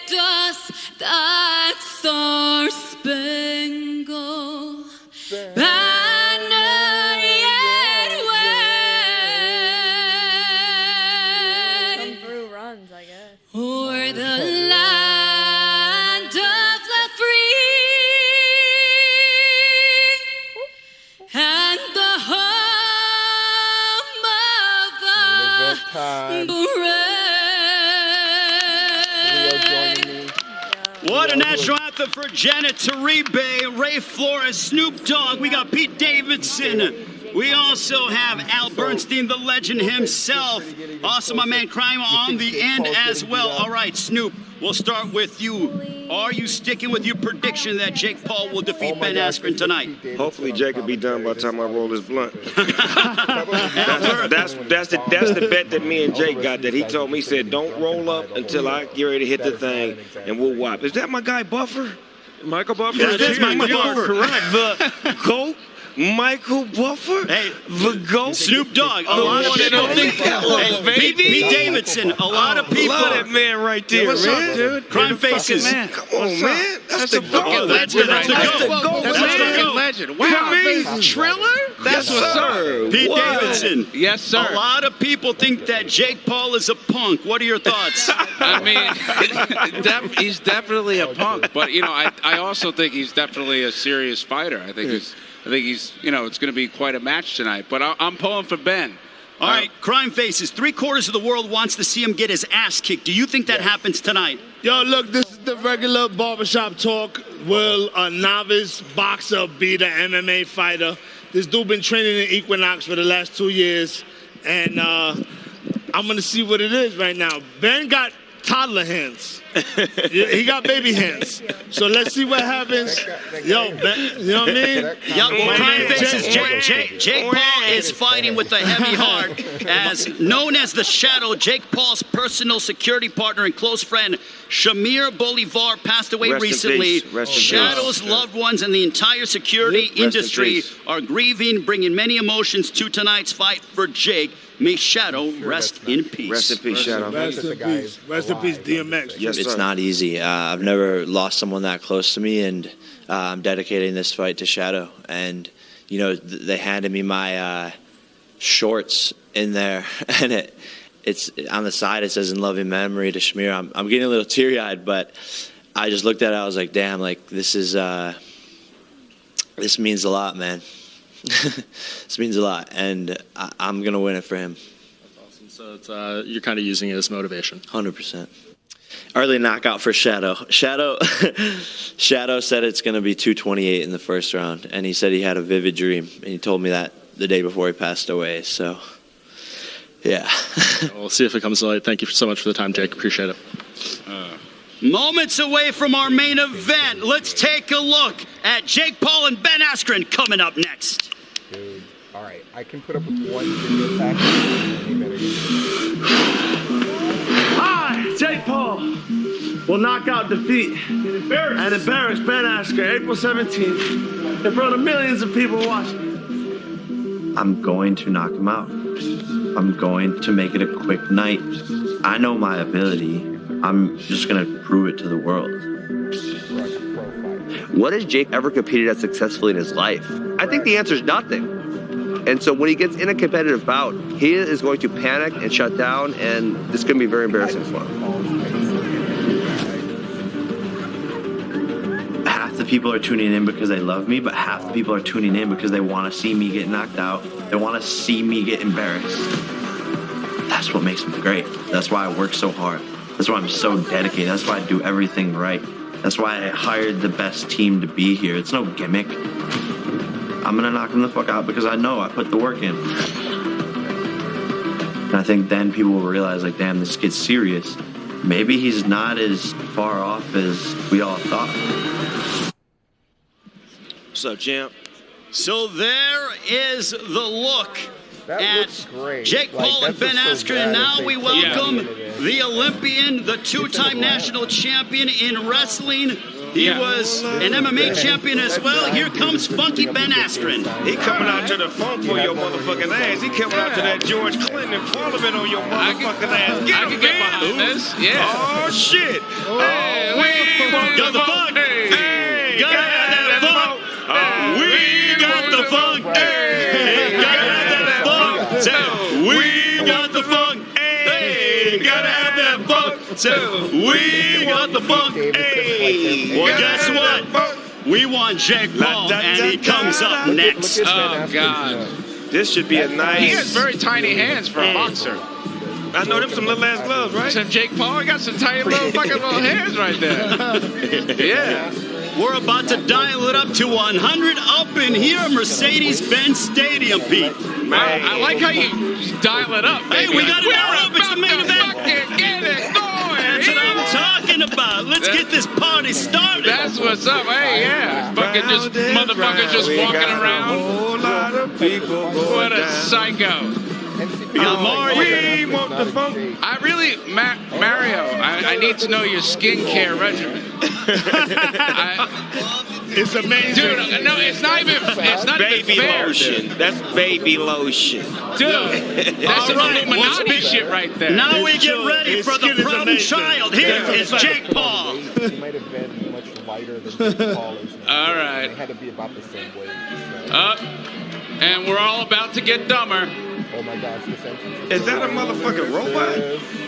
Does that star-spangled banner yet wave? Come through runs, I guess. O'er the land of the free and the home of the brave. What a national anthem for Janet Toribe, Ray Flores, Snoop Dogg. We got Pete Davidson. We also have Al Bernstein, the legend himself. Also, my man Crime on the end as well. All right, Snoop, we'll start with you. Are you sticking with your prediction that Jake Paul will defeat Ben Askren tonight? Hopefully, Jake will be done by the time I roll this blunt. that's the bet that me and Jake got. That he told me, he said, "Don't roll up until I get ready to hit the thing, and we'll whop." Is that my guy Buffer? Michael Buffer? Yeah, that's Michael Buffer. Correct. The GOAT. Michael Buffer, hey, the GOAT, Snoop Dogg. A lot of people think Pete Davidson. A lot of people. Love that man right there, what's man. up, dude? Crime Faces. Come on, man. That's the fucking legend. That's the GOAT. That's the legend. Wow, Triller? That's what's up. Pete Davidson. Yes, sir. A lot of people think that Jake Paul is a punk. What are your thoughts? I mean, he's definitely a punk, but you know, I also think he's definitely a serious fighter. I think he's, you know, it's going to be quite a match tonight. But I'm pulling for Ben. All right, Crime Faces. 3/4 of the world wants to see him get his ass kicked. Do you think that happens tonight? Yo, look, this is the regular barbershop talk. Will a novice boxer beat an MMA fighter? This dude been training in Equinox for the last 2 years, and I'm gonna see what it is right now. Ben got toddler hands. He got baby hands. So let's see what happens. Yo, Ben, you know what I mean? Yo, Crime Faces. Jake Paul is fighting with a heavy heart. As known as the Shadow, Jake Paul's personal security partner and close friend, Shamir Bolivar, passed away recently. Shadow's loved ones and the entire security industry are grieving, bringing many emotions to tonight's fight for Jake. May Shadow rest in peace. Rest in peace, Shadow. Rest in peace. Rest in peace, DMX. Yes, It's sir. not easy. I've never lost someone that close to me, and I'm dedicating this fight to Shadow. And, you know, they handed me my shorts in there, and it's on the side, it says "in loving memory to Shamir." I'm getting a little teary-eyed, but I just looked at it, I was like, damn, like, this means a lot, man. This means a lot, and I'm going to win it for him. That's awesome. So it's, you're kind of using it as motivation. 100%. Early knockout for Shadow. Shadow said it's going to be 228 in the first round, and he said he had a vivid dream, and he told me that the day before he passed away, so, yeah. We'll see if it comes to light. Thank you so much for the time, Jake. Appreciate it. Moments away from our main event, let's take a look at Jake Paul and Ben Askren coming up next. Dude, all right, I can put up with one video package. Hi, Jake Paul will knock out, defeat, and embarrass Ben Askren April 17th in front of millions of people watching. I'm going to knock him out. I'm going to make it a quick night. I know my ability. I'm just going to prove it to the world. What has Jake ever competed at successfully in his life? I think the answer is nothing. And so when he gets in a competitive bout, he is going to panic and shut down, and it's going to be very embarrassing for him. Half the people are tuning in because they love me, but half the people are tuning in because they want to see me get knocked out. They want to see me get embarrassed. That's what makes me great. That's why I work so hard. That's why I'm so dedicated. That's why I do everything right. That's why I hired the best team to be here. It's no gimmick. I'm going to knock him the fuck out because I know I put the work in. And I think then people will realize, like, damn, this kid's serious. Maybe he's not as far off as we all thought. What's up, champ? So there is the look at Jake Paul and Ben Askren. And now we welcome the Olympian, the two-time national champion in wrestling. He was an MMA champion as well. Here comes Funky Ben Askren. He coming out to the funk for your motherfucking ass. He coming out to that George Clinton Parliament on your motherfucking ass. Get him, get behind this. Yeah. Oh, shit. Oh, Got the funk. Hey, gotta have that funk. We got the funk. Hey, gotta have that funk. Say, we got the funk. Hey, gotta have that funk. Say, we got the funk. Hey, well, guess what? We want Jake Paul, and he comes up next. Oh, God. This should be a nice. He has very tiny hands for a boxer. I know them some little ass gloves, right? Some Jake Paul, he got some tiny little fucking little hands right there. Yeah. We're about to dial it up to 100 up in here, Mercedes-Benz Stadium, Pete. I like how you dial it up. Hey, we got it dialed up. It's the main event. Fucking get it going. That's what I'm talking about. Let's get this party started. That's what's up. Hey, yeah. Fucking just motherfuckers just walking around. Whole lot of people What a psycho. We got Mario. We want the funk. I really, Mario, I need to know your skincare regimen. It's amazing. Dude, no, it's not even Baby fair, lotion. dude. That's baby lotion. Dude, that's some Illuminati shit right there. Now we get ready His for the skin is problem amazing. child. Here is Jake Paul. He might have been much lighter than Jake Paul is now. All right. They had to be about the same weight. So. And we're all about to get dumber. Oh my gosh, this entrance Is that a motherfucking robot?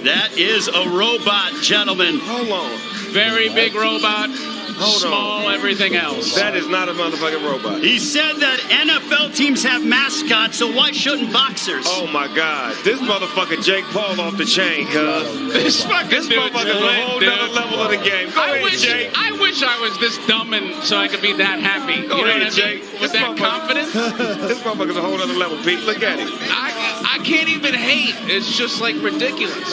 That is a robot, gentlemen. Hold on. Very big robot. Small everything else. That is not a motherfucking robot. He said that NFL teams have mascots, so why shouldn't boxers? Oh my God. This motherfucker Jake Paul off the chain, cuz. This fucking dude, Motherfucker's a whole nother level of the game. Go ahead, Jake. I wish I was this dumb and so I could be that happy. Go you know ahead, what I mean? Jake. With that confidence. This motherfucker's a whole other level, Pete. Look at him. I can't even hate. It's just like ridiculous.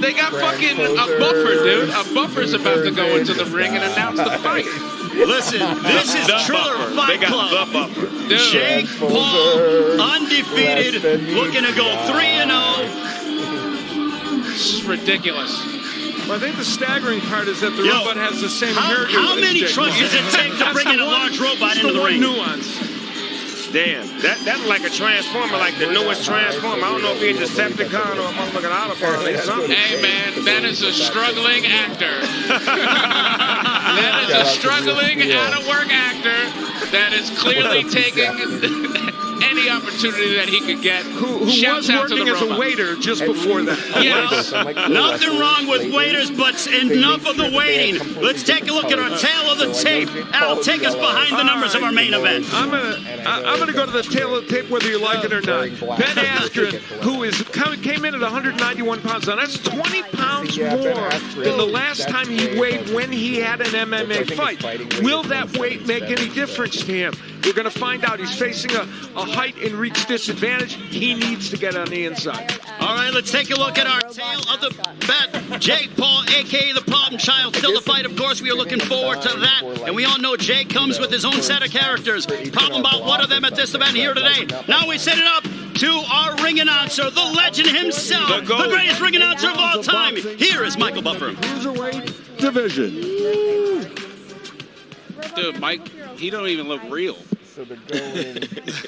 They got fucking a buffer, dude. A buffer's about to go into the ring and announce the fight. Listen, this is Triller They Fight got Club. the buffer. Dude. Jake Paul, undefeated, looking to go 3-0. This is ridiculous. Well, I think the staggering part is that the robot has the same hairdo. How as many Jake trunks Paul. does it take to bring in a large robot into the ring? Nuance. Damn, that's like a transformer, like the newest transformer. I don't know if he's a Decepticon or a motherfucking Autobot or something. Hey man, that is a struggling actor. That is a struggling, out-of-work actor that is clearly taking any opportunity that he could get. Who Shouts was out to working the as a robot. waiter just before that. Yes. Nothing wrong with waiters, but enough of the waiting. Let's take a look at our tail of the tape. That'll take us behind the numbers of our main event. I'm gonna go to the tail of the tape whether you like it or not. Ben Askren, who came in at 191 pounds. Now that's 20 pounds more than the last time he weighed when he had an MMA fight. Will that weight make any difference to him? We're going to find out. He's facing a height and reach disadvantage. He needs to get on the inside. All right, let's take a look at our tail of the bet. Jake Paul, a.k.a. the problem child, still the fight, of course. We are looking forward to that. And we all know Jake comes with his own set of characters. Problem about one of them at this event here today. Now we set it up to our ring announcer, the legend himself, the greatest ring announcer of all time. Here is Michael Buffer. Cruiserweight division. Dude, Mike, he don't even look real.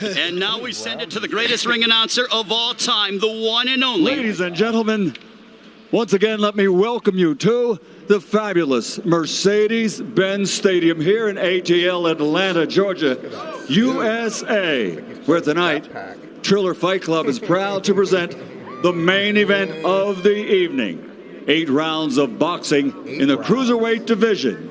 And now we send it to the greatest ring announcer of all time, the one and only. Ladies and gentlemen, once again, let me welcome you to the fabulous Mercedes-Benz Stadium here in ATL, Atlanta, Georgia, USA, where tonight, Triller Fight Club is proud to present the main event of the evening. 8 rounds of boxing in the Cruiserweight division.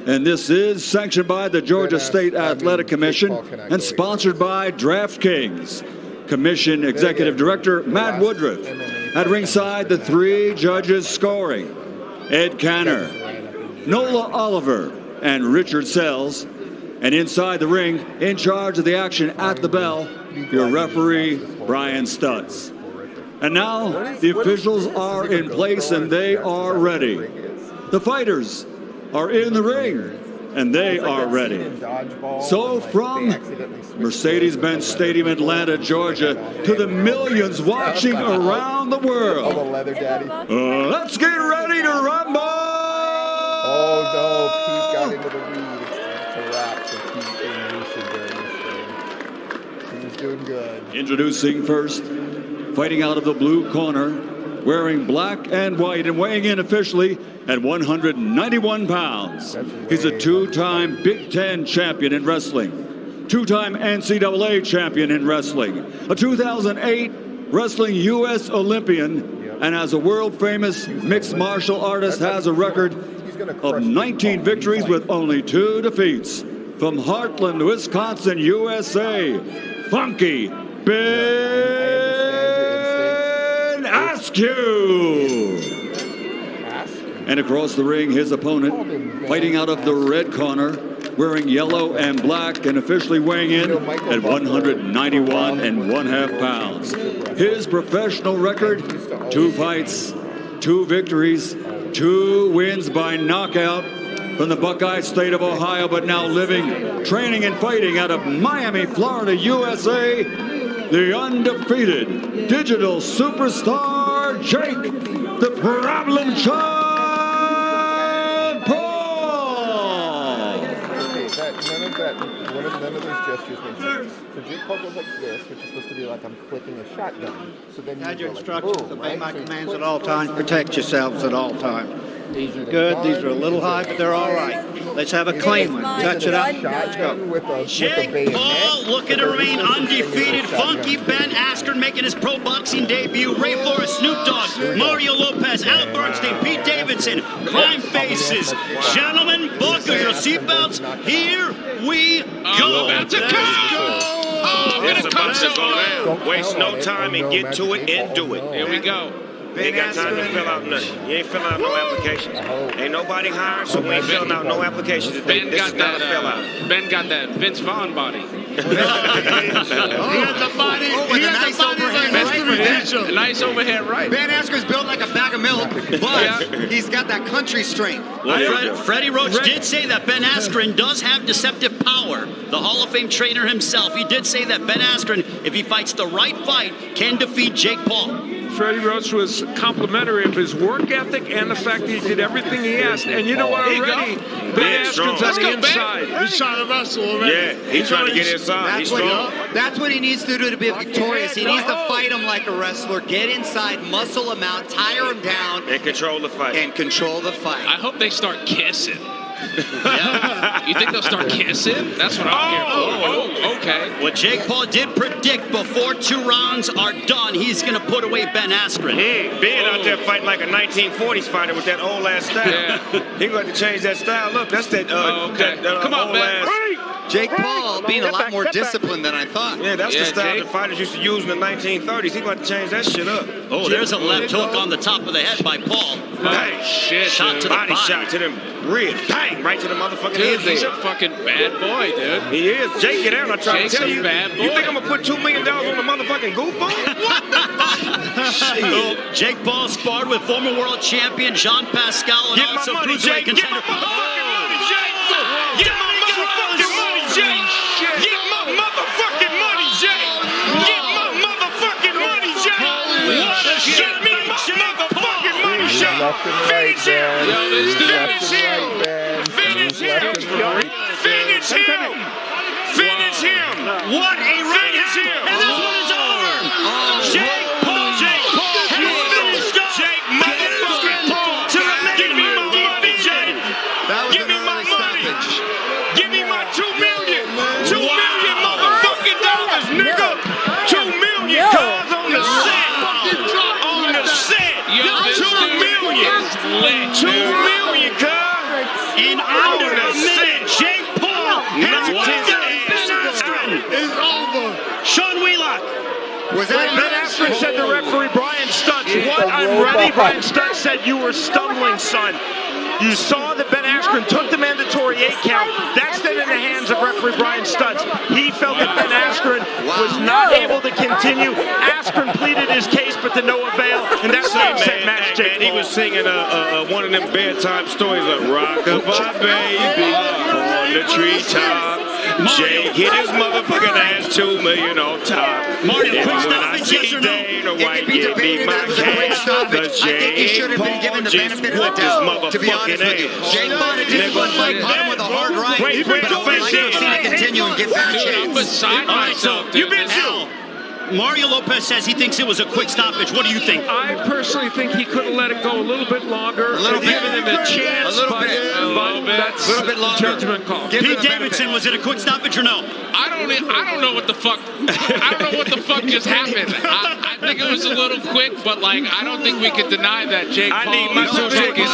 And this is sanctioned by the Georgia State Athletic Commission and sponsored by DraftKings. Commission Executive Director Matt Woodruff. At ringside, the 3 judges scoring: Ed Canner, Nola Oliver, and Richard Sells. And inside the ring, in charge of the action at the bell, your referee, Brian Stutz. And now, the officials are in place and they are ready. The fighters are in the ring, and they are ready. So from Mercedes-Benz Stadium, Atlanta, Georgia, to the millions watching around the world, let's get ready to rumble! Oh no, Pete got into the lead. It's a wrap for Pete being lucid during this game. He was doing good. Introducing first, fighting out of the blue corner, wearing black and white and weighing in officially at 191 pounds. He's a two-time Big Ten champion in wrestling, two-time NCAA champion in wrestling, a 2008 Wrestling U.S. Olympian, and as a world-famous mixed martial artist has a record of 19 victories with only 2 defeats. From Heartland, Wisconsin, USA, Funky Ben Askren. And across the ring, his opponent, fighting out of the red corner, wearing yellow and black and officially weighing in at 191.5 pounds. His professional record, 2 fights, 2 victories, 2 wins by knockout from the Buckeye State of Ohio, but now living, training, and fighting out of Miami, Florida, USA, the undefeated digital superstar, Jake, the Problem Child. None of those gestures make sense. So Jake Paul goes like this, which is supposed to be like I'm clicking a shotgun. So then you your go instructions, like, boom, obey right? my So commands click, at all times, protect yourselves at all times. These are good, these are a little high, but they're all right. Let's have a clean one. Touch it up. Let's go. Jake Paul looking to remain undefeated. Funky Ben Askren making his pro boxing debut. Ray Flores, Snoop Dogg, Mario Lopez, Al Bernstein, Pete Davidson, Crime Faces. Gentlemen, buckle your seatbelts. Here we go. About to go. Oh, It's gonna about come to so go down. Waste no time and get to it and do it. Here we go. You ain't got time to fill out nothing. You ain't filling out no applications. Ain't nobody hired, so we ain't filling out no applications today. Ben This got is not a that. fill out. Ben got that Vince Vaughn body. He has the body. He has the body like Mr. Redemption. A nice overhead right. Ben Askren's built like a bag of milk, but he's got that country strength. Well, Freddie Roach did say that Ben Askren does have deceptive power. The Hall of Fame trainer himself, he did say that Ben Askren, if he fights the right fight, can defeat Jake Paul. Freddie Roach was complimentary of his work ethic and the fact that he did everything he asked. And you know what? Already, Ben Askren's on the inside. He's trying to wrestle already. Yeah, he's trying to get inside. He's strong. That's what he needs to do to be victorious. He needs to fight him like a wrestler, get inside, muscle him out, tire him down, And control the fight. and control the fight. I hope they start kissing. You think they'll start kissing? That's what I'm here for. Oh, okay. What Jake Paul did predict before 2 rounds are done, he's going to put away Ben Askren. Ben out there fighting like a 1940s fighter with that old ass style. Yeah. He going to change that style. Look, that's that. Okay. Come on, old Ben. ass. Jake Paul being a lot more disciplined than I thought. Yeah, that's the style Jake. that fighters used to use in the 1930s. He going to change that shit up. Oh, there's a left hook on the top of the head by Paul. Dang, shit, Shot dude. to the body body. shot to them ribs. Bang, right to the motherfucking Dude, head. he's a fucking bad boy, dude. He is. Jake, get out. I'm trying Jake's to tell a you. bad You boy. think I'm going to put $2 million on the motherfucking goofball? What the fuck? Jake Paul sparred with former world champion Jean Pascal and Get my also money, cruiserweight Jake. Get my contender. motherfucking money, Jake. Get my motherfucking money, Jake. Get my motherfucking money, Jake. Get my motherfucking money, Jake. Get me my motherfucking money, Jake. Left and right, Finish him. Ben. Yo, this dude. Finish him. Finish him. Finish him. Finish him. What a right Finish hand. him. And this one is over. Jake Paul has finished off Jake motherfucking Paul. to remain Give me my money, Jake. That was Give me an my early money. stoppage. Give me my $2 million. $2 million motherfucking dollars, nigga. $2 million cars on the set. On the set. Yo, this $2 dude million. is lit, $2 dude. million, cuz. in under a minute. Jake Paul has picked up Ben Askren. It's over. Sean Wheelock. Was that Ben Askren said to referee Brian Stuntz, "What? I'm ready." Brian Stuntz said, "You were stumbling, son." You saw that Ben Askren took the mandatory 8 count. That's then in the hands of referee Brian Stuntz. He felt that Ben Askren was not able to continue. Askren pleaded his case, but to no avail, and that's how he set match Jake He Paul. was singing one of them bedtime stories like "Rock-a-bye, baby, on the treetop." Jake hit his motherfucking ass, $2 million on top. Marty, And quick when I stoppage, see yes or no? Dana It White could be give me debated my that it was a quick cash, stoppage. cause I think he should have been Jake given the Paul benefit just of the whooped doubt, his to be honest with you. motherfucking Jake Paul just one fight caught him with a hard right, Wait, but I would like to wait, see it continue and give Ben a Dude, I'm chance. beside myself, dude. You've been This- Al. Mario Lopez says he thinks it was a quick stoppage. What do you think? I personally think he could have let it go a little bit longer. A little bit. Given him a chance. A little bit. But that's a little bit longer. Judgment call. Pete Davidson, was it a quick stoppage or no? I don't know what the fuck. I don't know what the fuck just happened. I think it was a little quick, but like I don't think we could deny that Jake Paul. I need my two tickets.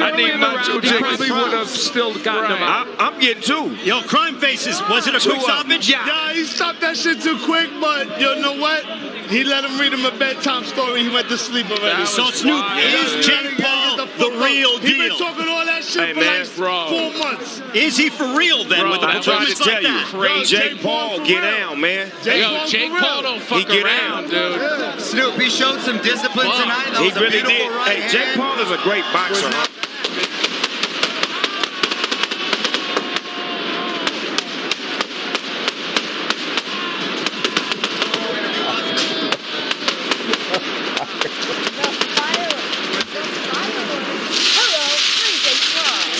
I need my two He tickets. probably would have still gotten him out. I'm getting two. Yo, Crime Faces, was it a quick stoppage? Yeah, he stopped that shit too quick, but you know what? He let him read him a bedtime story. He went to sleep already. So, Snoop, is Jake Paul the real He been deal? talking all that shit Hey, for man, like bro. 4 months. Is he for real then with the I'm trying to performance tell like that? you, Jake Paul, get down, man. Yo, Jake Paul don't fuck get around, out. dude. Snoop, he showed some discipline tonight. That He was a really beautiful did. right Hey, Jake hand. Paul is a great boxer. Huh?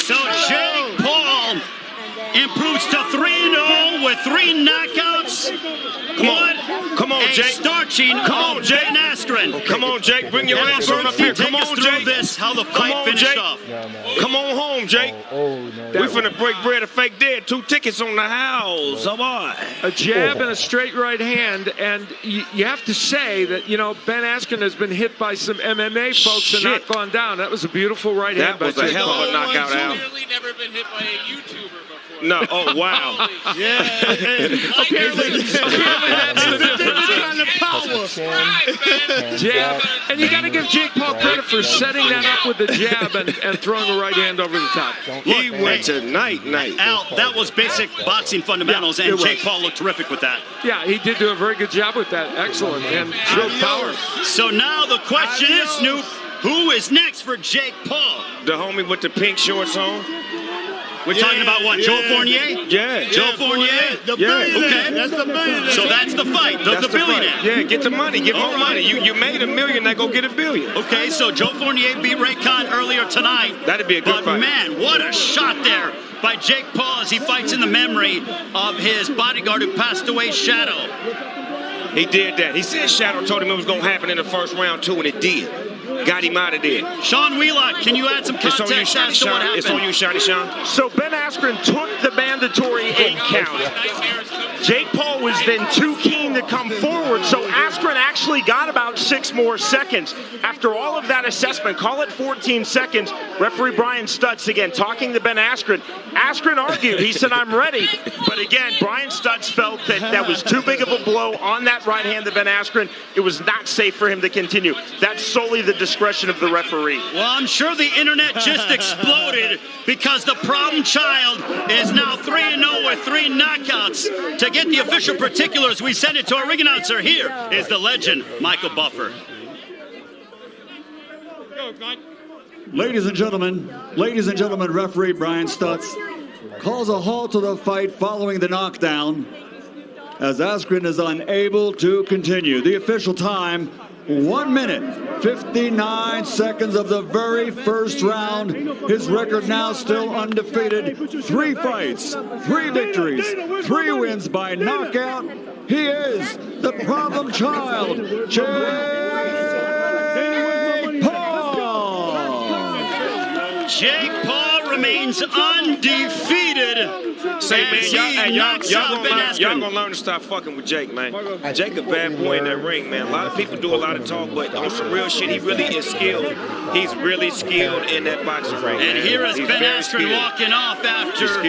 So Jake Paul improves to 3-0 with 3 knockouts. Come on, Jake. Starching Come on, Jake. Ben Askren. Come on, Jake. Bring your Evan ass on up Bernstein, here. Come take us on, through Jake. this, how the Come fight on, finished Jake. off. Come on home, Jake. We finna break bread and fake dead. 2 tickets on the house. Oh, boy. A jab and a straight right hand, and you have to say that, you know, Ben Askren has been hit by some MMA folks and not gone down. That was a beautiful right hand by That was a Jake hell Paul. of a knockout, Al. Clearly never been hit by a YouTuber before. No, oh, wow. Yeah. Apparently that's the difference. Jab. And you got to give Jake Paul credit for setting that up with the jab and throwing a right hand over the top. He went to night. Al, that was basic boxing fundamentals, Yeah, and it was. Jake Paul looked terrific with that. Yeah, he did do a very good job with that. Excellent. And showed power. So now the question is, Snoop, who is next for Jake Paul? The homie with the pink shorts on. We're talking about what, Joe Fournier? Yeah. Joe Fournier? The billionaire. Okay. That's the billionaire. So that's the fight, the That's the billionaire. fight. Yeah, get the money. Get more All right. money. You made $1 million, now go get $1 billion. Okay, so Joe Fournier beat Ray Khan earlier tonight. That'd be a good But fight. man, what a shot there by Jake Paul as he fights in the memory of his bodyguard who passed away, Shadow. He did that. He said Shadow told him it was going to happen in the first round, too, and it did. Got him out of there. Sean Wheelock, can you add some It's on you, context Shotty as to what Sean. happened? It's on you, Shotty Sean. So Ben Askren took the mandatory 8 count. Jake Paul was then too keen to come forward, so Askren actually got about 6 more seconds. After all of that assessment, call it 14 seconds, referee Brian Stutz again talking to Ben Askren. Askren argued, he said, I'm ready. But again, Brian Stutz felt that that was too big of a blow on that right hand to Ben Askren. It was not safe for him to continue. That's solely the discretion of the referee. Well, I'm sure the internet just exploded because the problem child is now 3-0 with 3 knockouts. To get the official particulars, we send it to our ring announcer. Here is the legend, Michael Buffer. Ladies and gentlemen, referee Brian Stutz calls a halt to the fight following the knockdown as Askren is unable to continue. The official time, 1 minute, 59 seconds of the very first round. His record now still undefeated. 3 fights, 3 victories, 3 wins by knockout. He is the problem child, Jake Paul. Jake Paul remains undefeated. Say, man, y'all Ben gonna learn to stop fucking with Jake, man. Jake a bad boy in that ring, man. A lot of people do a lot of talk, but on some real shit, he really is skilled. He's really skilled in that boxing ring. And man. here is He's Ben very Askren skilled. walking off He's after skilled.